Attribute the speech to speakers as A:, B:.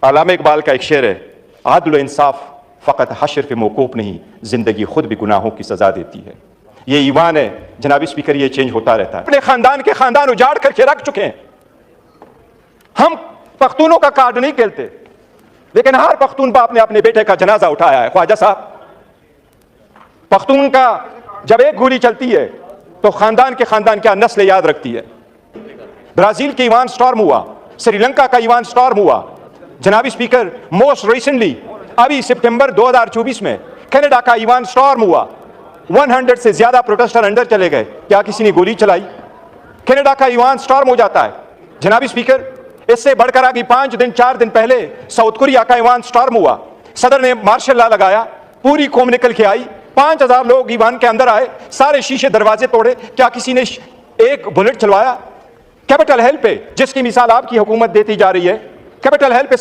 A: अल्लामा इकबाल का एक शेर है, आदल व इंसाफ फ़कत हश्र पे मौकूफ़ नहीं, ज़िंदगी खुद भी गुनाहों की सज़ा देती है। ये ईमान है जनाब स्पीकर, ये चेंज होता रहता है। अपने खानदान के खानदान उजाड़ करके रख चुके हैं। हम पख्तूनों का कार्ड नहीं खेलते, लेकिन हर पख्तून बाप ने अपने बेटे का जनाजा उठाया है। ख्वाजा साहब, पख्तून का जब एक गोली चलती है तो खानदान के खानदान क्या नस्ल याद रखती है। ब्राजील के इवान स्टॉर्म हुआ, श्रीलंका का इवान स्टॉर्म हुआ। जनाब स्पीकर, मोस्ट रिसेंटली अभी सितंबर 2024 में कनाडा का इवान स्टॉर्म हुआ। 100 से ज्यादा प्रोटेस्टर अंदर चले गए। क्या किसी ने गोली चलाई? कनाडा का इवान स्टॉर्म हो जाता है। जनाब स्पीकर, इससे बढ़कर आगे 5 दिन 4 दिन पहले साउथ कोरिया का इवान स्टॉर्म हुआ। सदर ने मार्शल लॉ लगाया, पूरी कौम निकल के आई, 5000 लोग ईवान के अंदर आए, सारे शीशे दरवाजे तोड़े। क्या किसी ने एक बुलेट चलवाया? कैपिटल हिल पे, जिसकी मिसाल आपकी हुकूमत देती जा रही है, कैपिटल हिल पे